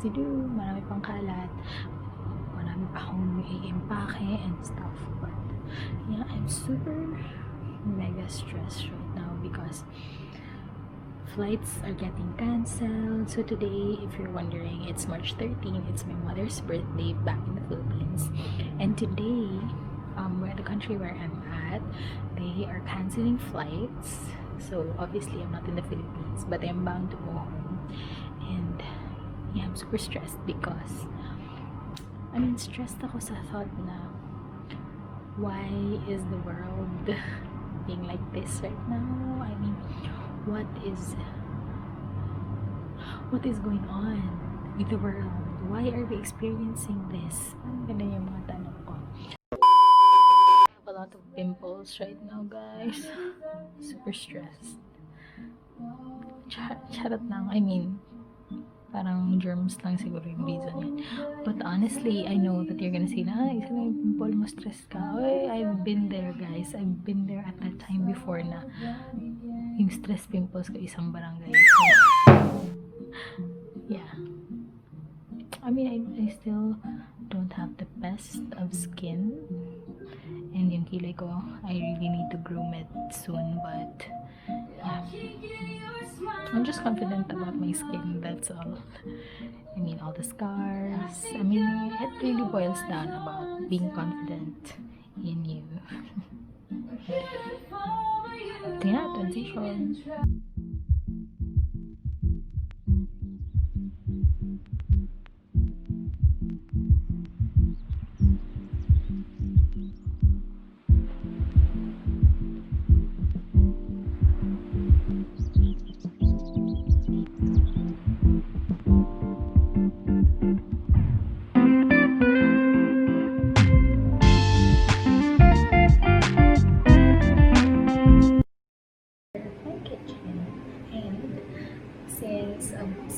to do, marami pang kalat, marami pa akong i-impake and stuff. But yeah, I'm super mega stressed right now because flights are getting cancelled. So today, if you're wondering, it's March 13. It's my mother's birthday back in the Philippines. And today, where the country where I'm at, they are canceling flights. So obviously, I'm not in the Philippines, but I'm bound to go home. And yeah, I'm super stressed because, stressed ako sa thought na, why is the world being like this right now? What is going on with the world? Why are we experiencing this? Ganun yung mga tanong ko. I have a lot of pimples right now, guys. Super stressed. Charot lang. Parang germs lang siguro yung reason yun. But honestly, I know that you're gonna say na, isa lang yung pimple mo, stress ka. Oy, I've been there, guys. I've been there at that time before na yung stress pimples ko isang barangay. So, yeah. I still don't have the best of skin. And yung kilay ko, I really need to groom it soon. But, yeah. I'm just confident about my skin, that's all. All the scars. It really boils down about being confident in you. Yeah, transition.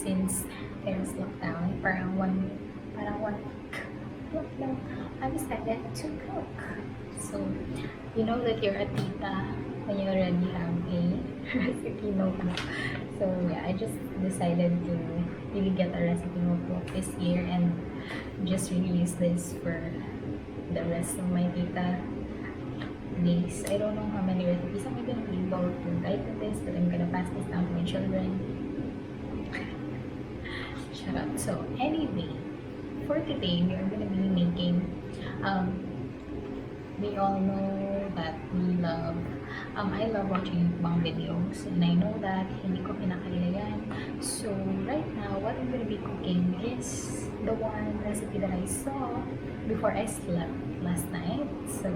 Since there's lockdown, parang one week lockdown, I decided to cook. So, you know that you're a tita when you already have a recipe notebook. So yeah, I just decided to really get a recipe notebook this year and just really use this for the rest of my tita days. I don't know how many recipes I'm gonna be able to write with this, but I'm gonna pass this down to my children. So anyway, for today we are gonna be making, we all know that I love watching mukbang videos, and I know that hindi ko pinakaila yan. So right now, what I'm gonna be cooking is the one recipe that I saw before I slept last night. So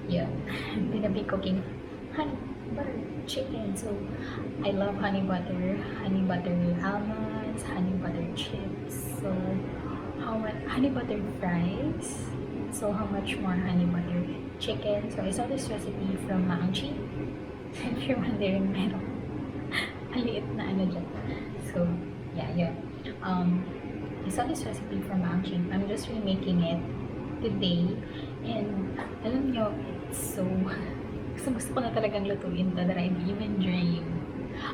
yeah, I'm gonna be cooking honey butter chicken. So I love honey butter almonds, honey butter chips. So how much honey butter fries? So how much more honey butter chicken? So I saw this recipe from Maangchi. If you're wondering, meron maliit na dyan. So yeah, yun. I saw this recipe from Maangchi. I'm just remaking it today, and alam nyo, it's so gusto ko na talagang lutuin that I even dream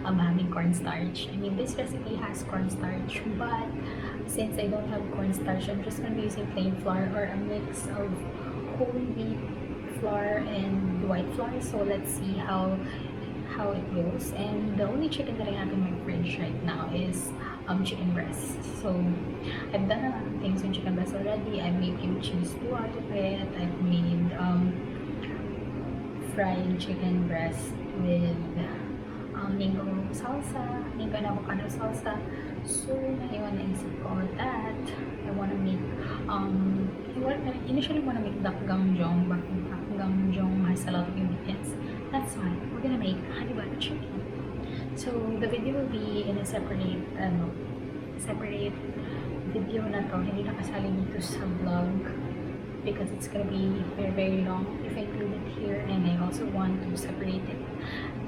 having cornstarch. This recipe has cornstarch, but since I don't have cornstarch, I'm just gonna be using plain flour or a mix of whole wheat flour and white flour. So let's see how it goes. And the only chicken that I have in my fridge right now is chicken breast. So I've done a lot of things with chicken breast already. I've made kimchi stew out of it. I've made fried chicken breast with mango and avocado salsa. So ngayon naisip ko that I wanna make initially wanna make dak gamjong, but dak gamjong has a lot of ingredients. That's why we're gonna make honey butter chicken. So the video will be in a separate video na to, hindi nakasali dito sa vlog because it's gonna be very, very long if I include it here, and I also want to separate it.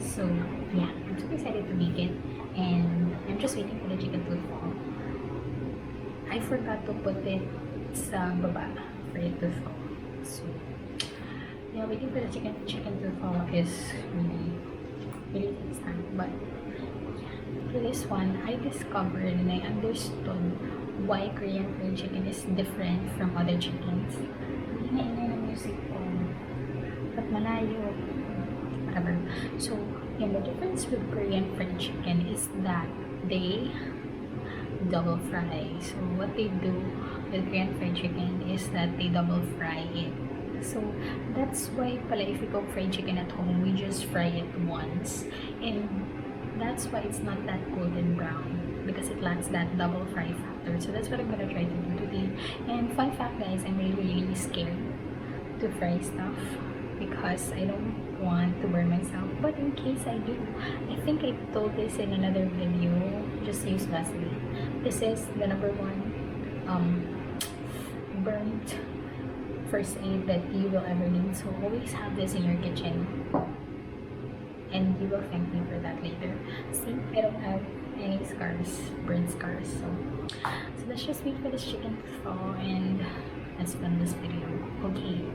So yeah, I'm super excited to make it, and I'm just waiting for the chicken to fall. I forgot to put it sa baba for it to fall. So yeah, waiting for the chicken to fall is really takes time, but yeah, For this one, I discovered and I understood why Korean fried chicken is different from other chickens. Hindi na ingay ng music ko. Ba't malayo? Whatever. So, the difference with Korean fried chicken is that they double fry. So, what they do with Korean fried chicken is that they double fry it. So, that's why pala if you cook fried chicken at home, we just fry it once. And that's why it's not that golden brown, because it lacks that double fry factor. So that's what I'm gonna try to do today. And fun fact, guys, I'm really scared to fry stuff because I don't want to burn myself. But in case I do, I think I told this in another video just used last week. This is the number one burnt first aid that you will ever need. So always have this in your kitchen. And you will thank me for that later. See, I don't have any scars, burn scars. So let's just wait for this chicken to thaw and let's film this video. Okay.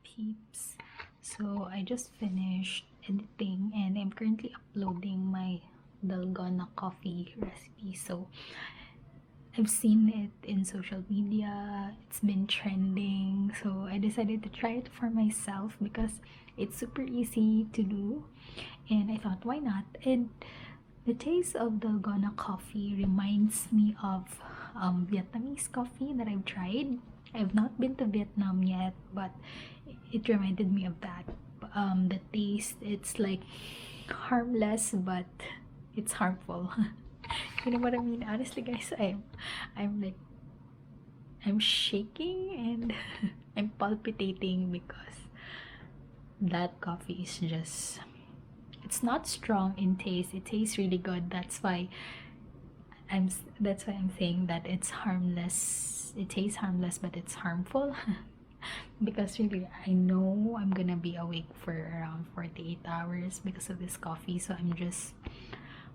Peeps. So I just finished editing and I'm currently uploading my dalgona coffee recipe. So I've seen it in social media, it's been trending, so I decided to try it for myself because it's super easy to do and I thought why not. And the taste of dalgona coffee reminds me of Vietnamese coffee that I've tried. I've not been to Vietnam yet, but it reminded me of that. The taste, it's like harmless, but it's harmful. You know what I mean? Honestly, guys, I'm shaking and I'm palpitating because that coffee is just, it's not strong in taste. It tastes really good. That's why I'm saying that it's harmless. It tastes harmless, but it's harmful. Because really, I know I'm gonna be awake for around 48 hours because of this coffee. So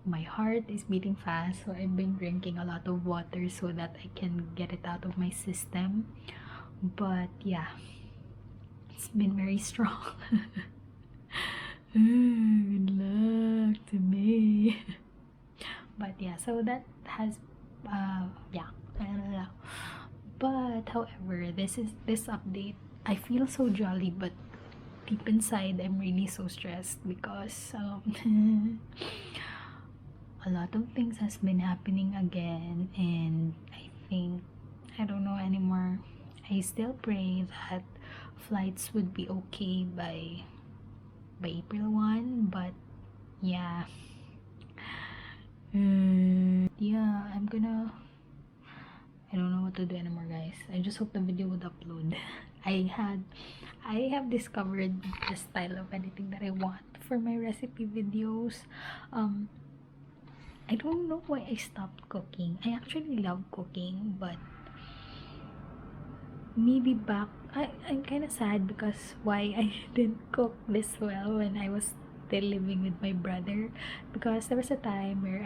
my heart is beating fast. So I've been drinking a lot of water so that I can get it out of my system. But yeah, it's been very strong. Good luck to me. But yeah, so that has yeah, I don't know. But however, this update, I feel so jolly, but deep inside I'm really so stressed because a lot of things has been happening again, and I think I don't know anymore. I still pray that flights would be okay by April 1, but yeah. Yeah, I don't know what to do anymore, guys. I just hope the video would upload. I have discovered the style of editing that I want for my recipe videos. I don't know why I stopped cooking. I actually love cooking, but maybe I'm kind of sad because why I didn't cook this well when I was still living with my brother, because there was a time where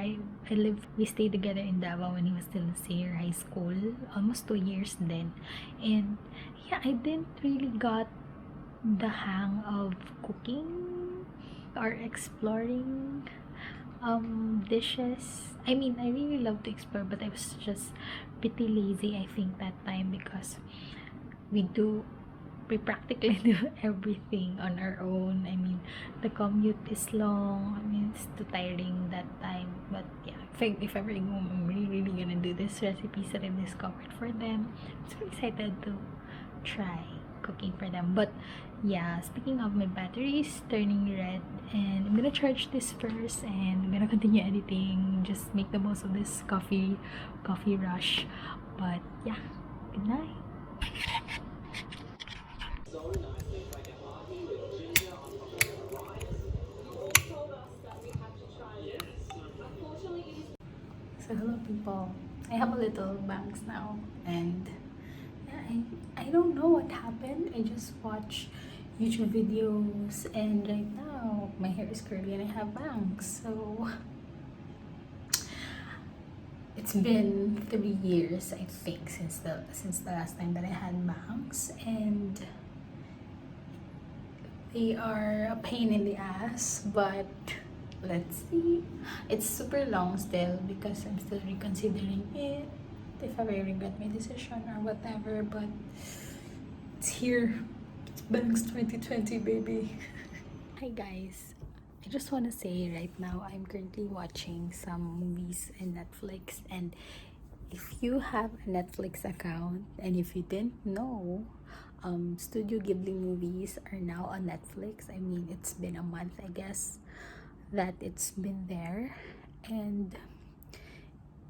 we stayed together in Davao when he was still in senior high school, almost 2 years then. And yeah, I didn't really got the hang of cooking or exploring dishes. I mean, I really love to explore, but I was just pretty lazy, I think, that time, because we practically do everything on our own. I mean, the commute is long. I mean, it's too tiring that time. But yeah, if ever I go home, I'm really gonna do these recipes that I've discovered for them. I'm so excited to try cooking for them. But yeah, speaking of, my battery is turning red and I'm gonna charge this first and I'm gonna continue editing, just make the most of this coffee rush. But yeah, good night. So hello people, I have a little bangs now, and yeah, I don't know what happened. I just watch YouTube videos, and right now my hair is curly and I have bangs. So it's been 3 years, I think, since the last time that I had bangs, and they are a pain in the ass, but let's see. It's super long still because I'm still reconsidering it, if I will regret my decision or whatever, but it's here. It's Banks 2020, baby. Hi guys. I just want to say right now I'm currently watching some movies in Netflix, and if you have a Netflix account and if you didn't know, Studio Ghibli movies are now on Netflix. I mean, it's been a month, I guess, that it's been there. And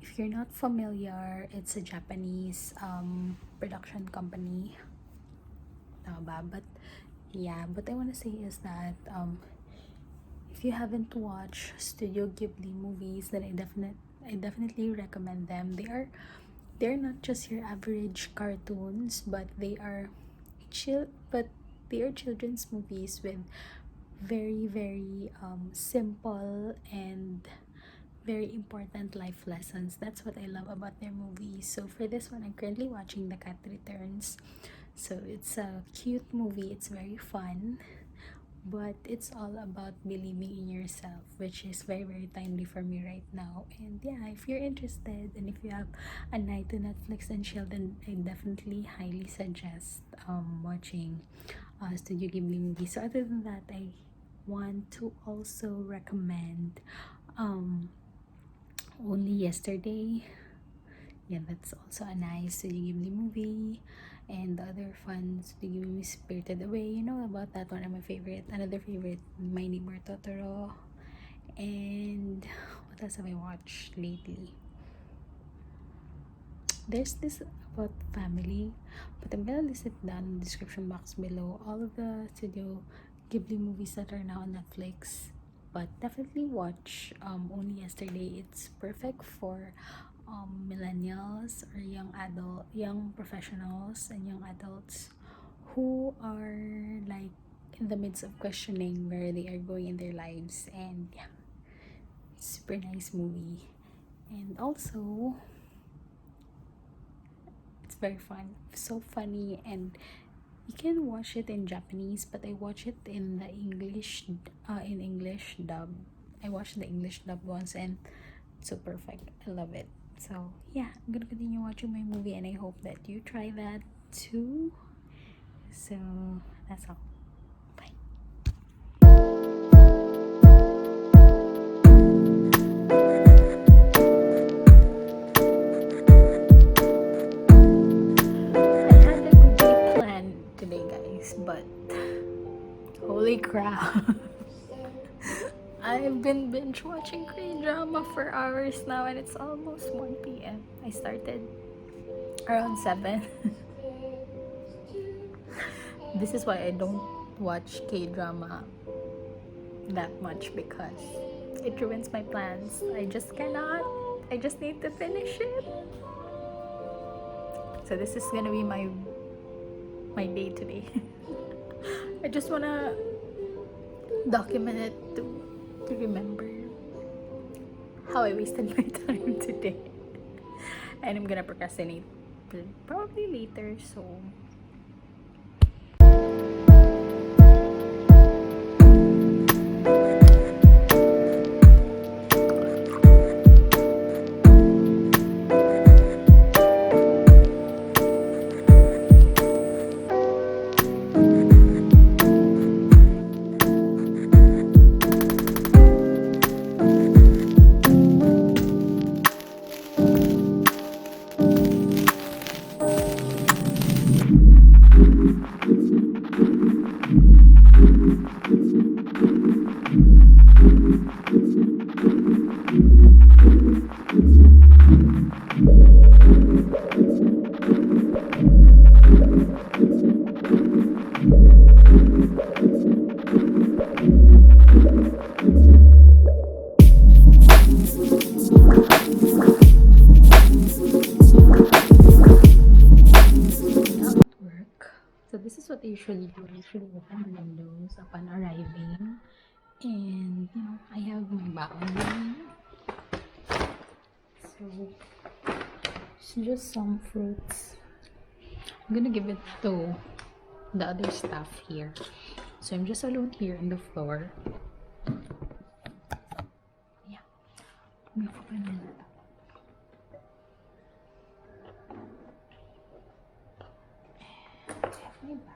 if you're not familiar, it's a Japanese production company. But yeah, what I want to say is that if you haven't watched Studio Ghibli movies, then I definitely recommend them. They're not just your average cartoons, but they are children's movies with very simple and very important life lessons. That's what I love about their movies. So for this one, I'm currently watching The Cat Returns. So it's a cute movie. It's very fun, but it's all about believing in yourself, which is very timely for me right now. And yeah, if you're interested and if you have a night to Netflix and chill, then I definitely highly suggest watching Studio Ghibli movies. So other than that, I want to also recommend Only Yesterday. Yeah, that's also a nice Studio Ghibli movie. And the other fun Studio Ghibli movie, Spirited Away. You know about that one? My favorite. Another favorite, My Neighbor Totoro. And what else have I watched lately? There's this about family, but I'm gonna list it down in the description box below. All of the Studio Ghibli movies that are now on Netflix. But definitely watch Only Yesterday. It's perfect for millennials or young professionals and young adults who are like in the midst of questioning where they are going in their lives. And yeah, super nice movie. And also, it's very fun, so funny, and you can watch it in Japanese, but I watch it in the English dub. I watched the English dub once, and it's so perfect. I love it. So yeah, I'm gonna continue watching my movie, and I hope that you try that too. So that's all. Bye. I had a good day planned today, guys, but holy crap. I've been binge watching Korean drama for hours now, and it's almost 1 p.m. I started around 7. This is why I don't watch K-drama that much, because it ruins my plans. I just cannot. I just need to finish it. So this is gonna be my day today. I just wanna document it to remember how I wasted my time today. And I'm gonna procrastinate probably later, so usually do, I usually open the windows upon arriving. And, I have my baon with me. So, it's just some fruits. I'm gonna give it to the other staff here. So, I'm just alone here on the floor. Yeah. May open na ito. My bag.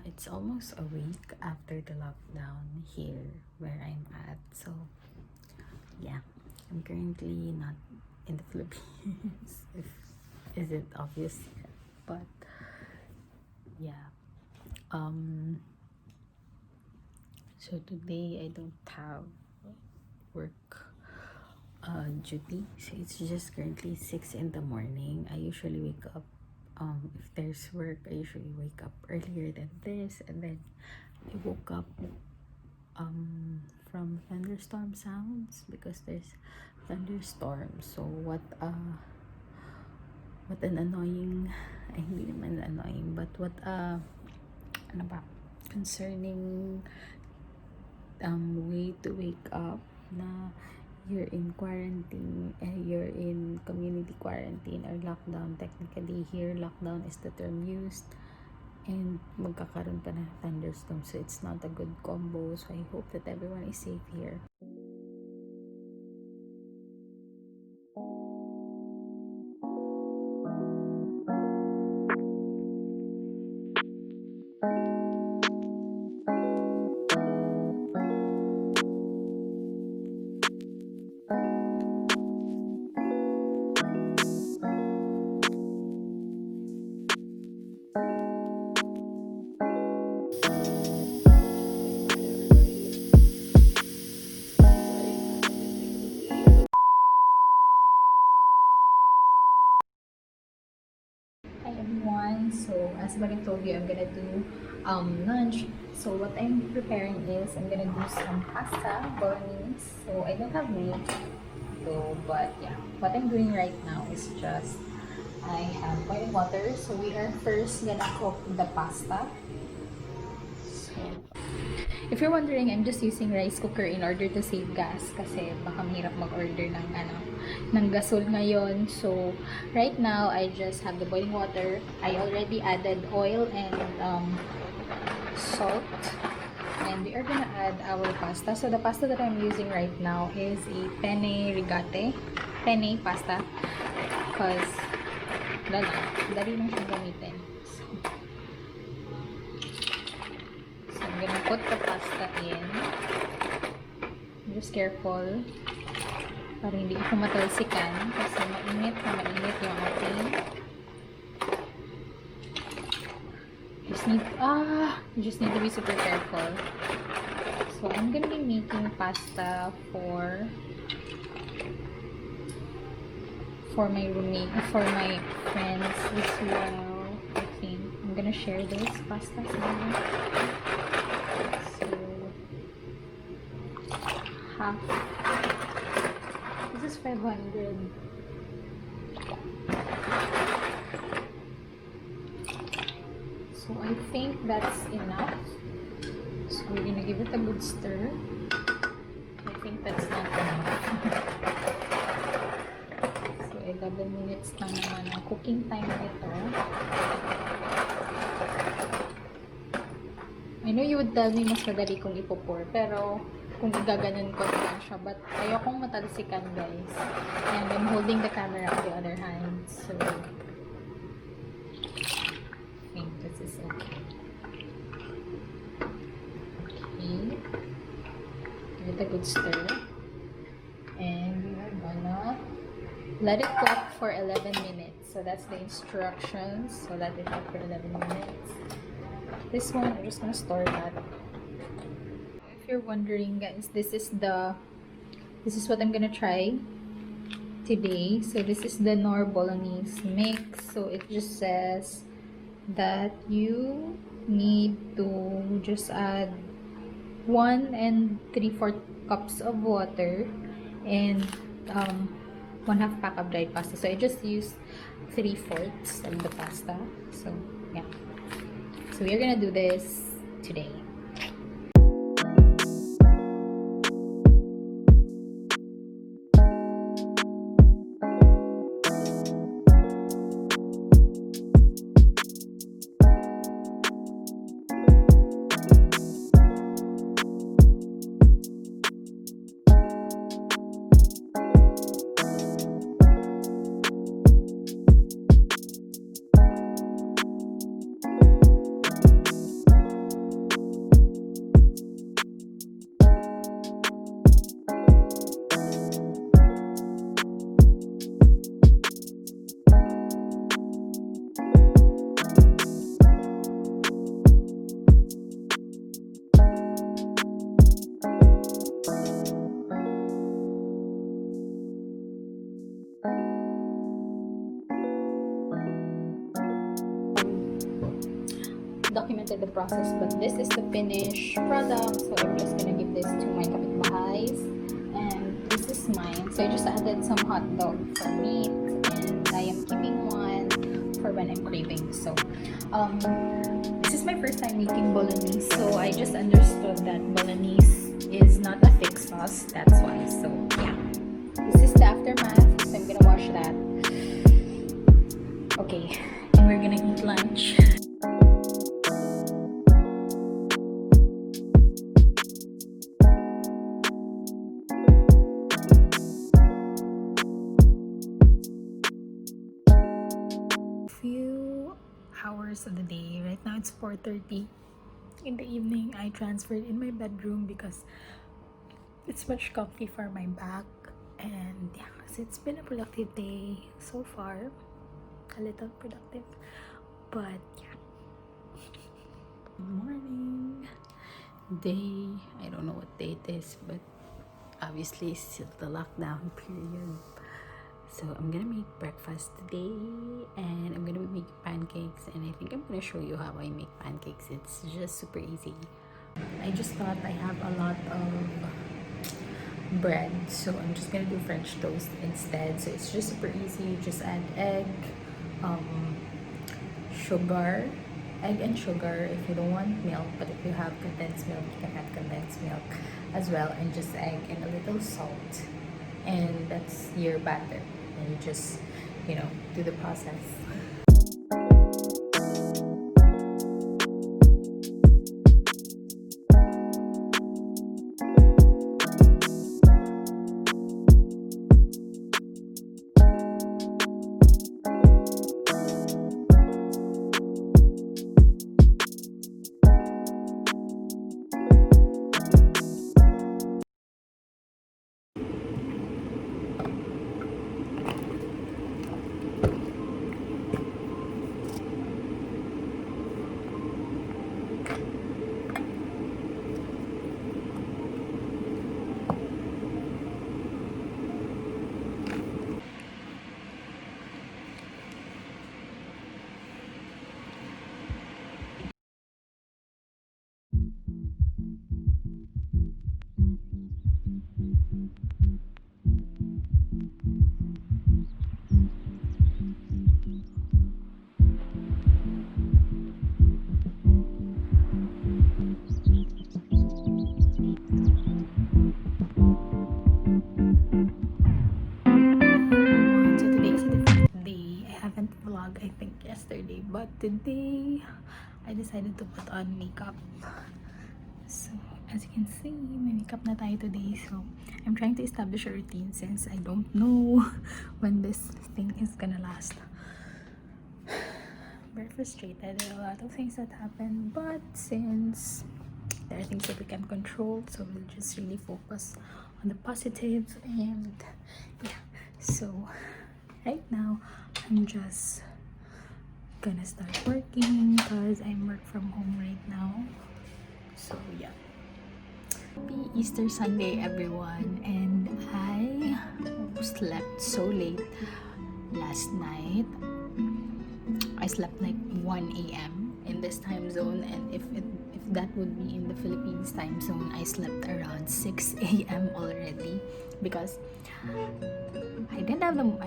It's almost a week after the lockdown here where I'm at. So, yeah, I'm currently not in the Philippines. If isn't obvious yet, but yeah. So today I don't have work duty. So it's just currently 6 in the morning. I usually wake up. If there's work, I usually wake up earlier than this, and then I woke up from thunderstorm sounds because there's thunderstorm. So what an annoying, hindi naman annoying, but what ano ba, concerning way to wake up na you're in quarantine, you're in community quarantine or lockdown. Technically here, lockdown is the term used, and magkakaroon pa na thunderstorm, so it's not a good combo. So I hope that everyone is safe here. Hi everyone, so as what I told you, I'm gonna do lunch. So what I'm preparing is I'm gonna do some pasta bolognese. So I don't have meat though, but yeah, what I'm doing right now is just I have boiling water. So we are first gonna cook the pasta. So if you're wondering, I'm just using rice cooker in order to save gas kasi baka mahirap mag-order ng gasol ngayon. So, right now, I just have the boiling water. I already added oil and salt. And we are gonna add our pasta. So, the pasta that I'm using right now is a penne rigate. Penne pasta. Because, dali lang siyang gamitin. So, I'm gonna put the pasta in. Just careful para hindi ko matalsikan kasi mainit yung ating. You just need to be super careful. So I'm gonna be making pasta for my roommate, for my friends as well. I think I'm gonna share this pasta sa mga. So half. This is 500. So I think that's enough. So we're gonna give it a good stir. I think that's not enough. 11 minutes na naman ang cooking time nito. I know you would tell me mas madali kong ipo-pour, pero kung igaganon ko na siya. But ayokong matalsikan, guys. And I'm holding the camera on the other hand. So, I think this is okay. Okay. Give it a good stir. And we are gonna let it cook for 11 minutes. So that's the instructions. So let it cook for 11 minutes. This one, I'm just gonna store that. If you're wondering, guys, this is what I'm gonna try today. So this is the Nor Bolognese mix. So it just says that you need to just add 1 3/4 cups of water and 1/2 pack of dried pasta. So I just used 3/4 of the pasta. So yeah. So we're gonna do this today. Documented the process, but this is the finished product. So I'm just gonna give this to my kapitbahays, and this is mine. So I just added some hot dog for meat, and I am keeping one for when I'm craving. So this is my first time making bolognese, so I just understood that bolognese is not a thick sauce. That's why. So yeah, this is the aftermath. So I'm gonna wash that. Okay, and we're gonna eat lunch. Few hours of the day. Right now it's 4:30 in the evening. I transferred in my bedroom because it's much comfy for my back, and yeah, so it's been a productive day so far. A little productive, but yeah. Good morning. Day, I don't know what day it is, but obviously it's still the lockdown period. So I'm gonna make breakfast today, and I'm gonna be making pancakes, and I think I'm gonna show you how I make pancakes. It's just super easy. I just thought I have a lot of bread, so I'm just gonna do French toast instead. So it's just super easy. You just add egg, sugar, egg and sugar if you don't want milk, but if you have condensed milk, you can add condensed milk as well, and just egg and a little salt, and that's your batter. And you just, do the process. but today I decided to put on makeup. So as you can see, may makeup na tayo today. So I'm trying to establish a routine since I don't know when this thing is gonna last. Very frustrated. There are a lot of things that happen, but since there are things that we can control, so we'll just really focus on the positives. And yeah, so right now I'm just gonna start working because I'm work from home right now. So yeah, happy Easter Sunday everyone. And I slept so late last night. I slept like 1 a.m. in this time zone, and if that would be in the Philippines time zone, I slept around 6 a.m. already because I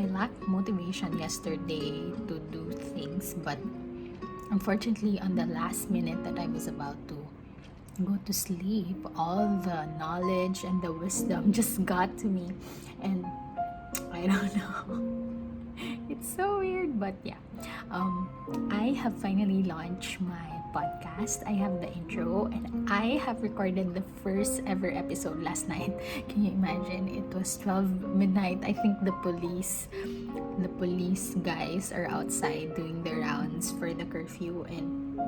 lacked motivation yesterday to do things. But unfortunately, on the last minute that I was about to go to sleep, all the knowledge and the wisdom just got to me, and I don't know. It's so weird, but yeah. I have finally launched my podcast. I have the intro, and I have recorded the first ever episode last night. Can you imagine? It was 12 midnight. I think the police guys are outside doing their rounds for the curfew, and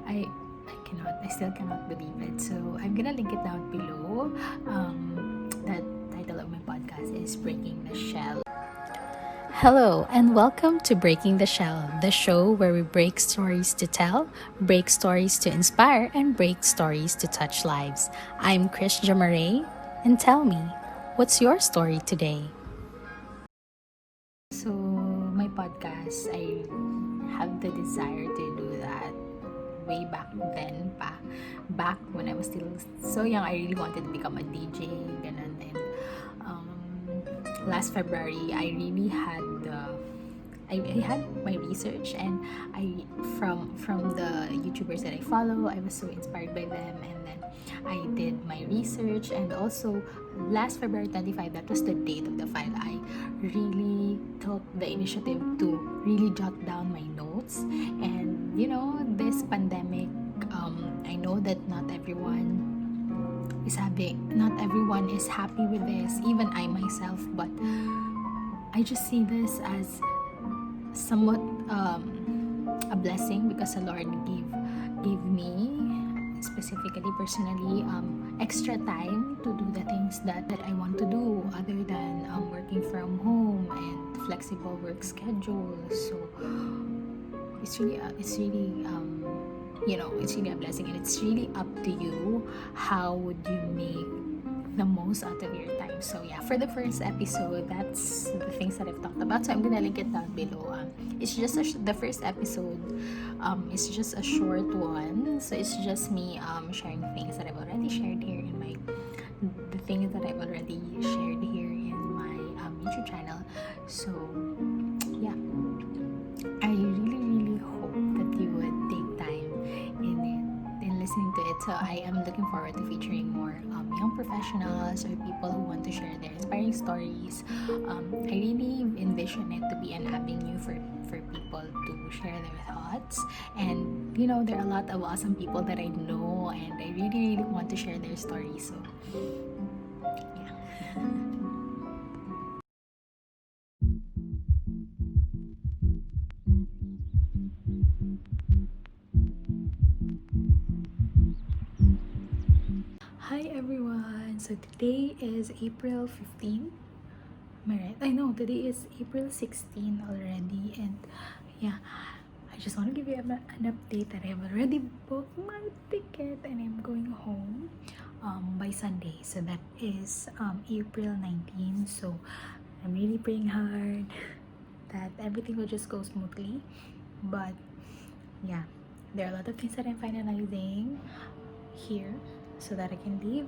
I still cannot believe it. So I'm gonna link it down below. That title of my podcast is Breaking the Shell. Hello, and welcome to Breaking the Shell, the show where we break stories to tell, break stories to inspire, and break stories to touch lives. I'm Kriztja, and tell me, what's your story today? So, my podcast, I have the desire to do that way back then pa. Back when I was still so young, I really wanted to become a DJ, ganun. And last February, I really had I had my research, and I from the YouTubers that I follow, I was so inspired by them, and then I did my research. And also last February 25, that was the date of the file, I really took the initiative to really jot down my notes. And this pandemic, I know that not everyone is happy with this, even I myself, but I just see this as somewhat a blessing, because the Lord gave me, specifically personally, extra time to do the things that I want to do, other than working from home and flexible work schedule. So it's really it's really a blessing, and it's really up to you how would you make the most out of your time. So yeah, for the first episode, that's the things that I've talked about. So I'm gonna link it down below. It's just the first episode. It's just a short one. So it's just me sharing things that I've already shared here in the things that I've already shared here in my YouTube channel. So yeah, I really hope that you would take time in listening to it. So I am looking forward to featuring more young professionals or people who want to share their inspiring stories. I really envision it to be an avenue for people to share their thoughts. And there are a lot of awesome people that I know, and I really want to share their stories. So yeah. Hi everyone! So today is April 15. Am I right? I know today is April 16 already, and yeah, I just want to give you an update that I've already booked my ticket and I'm going home by Sunday. So that is April 19. So I'm really praying hard that everything will just go smoothly. But yeah, there are a lot of things that I'm finalizing here so that I can leave.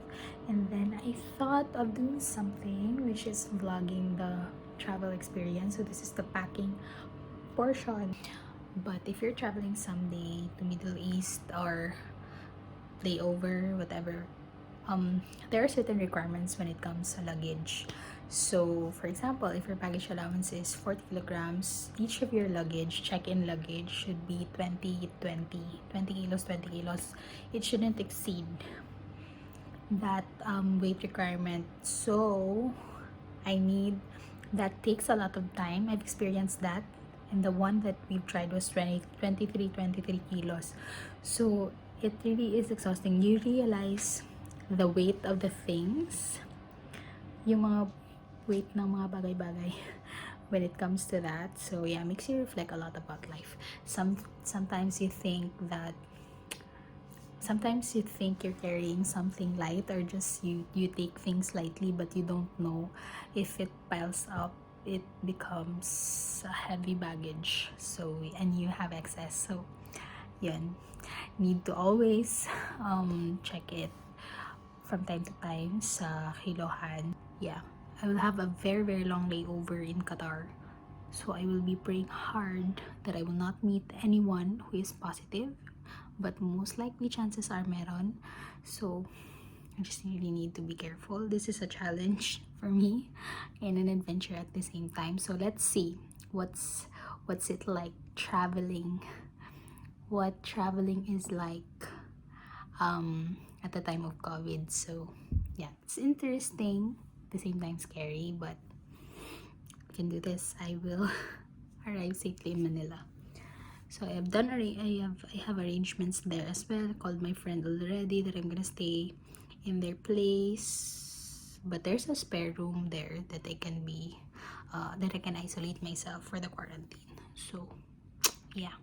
And then I thought of doing something, which is vlogging the travel experience. So this is the packing portion. But if you're traveling someday to Middle East or layover, whatever there are certain requirements when it comes to luggage. So, for example, if your baggage allowance is 40 kilograms, each of your luggage, check-in luggage, should be 20 kilos, 20 kilos. It shouldn't exceed that weight requirement. So, that takes a lot of time. I've experienced that. And the one that we've tried was 23 kilos. So, it really is exhausting. You realize the weight of the things, yung mga weight ng mga bagay-bagay when it comes to that. So yeah, makes you reflect a lot about life. Sometimes you think you're carrying something light, or just you take things lightly, but you don't know if it piles up, it becomes a heavy baggage. So, and you have excess. So yun, need to always check it from time to time sa kilohan. Yeah, I will have a very, very long layover in Qatar. So I will be praying hard that I will not meet anyone who is positive. But most likely, chances are meron. So I just really need to be careful. This is a challenge for me and an adventure at the same time. So let's see what's it like traveling. What traveling is like at the time of COVID. So yeah, it's interesting, at the same time scary, but I can do this. I will arrive safely in Manila. So I have arrangements there as well. Called my friend already that I'm gonna stay in their place, but there's a spare room there that I can isolate myself for the quarantine. So yeah.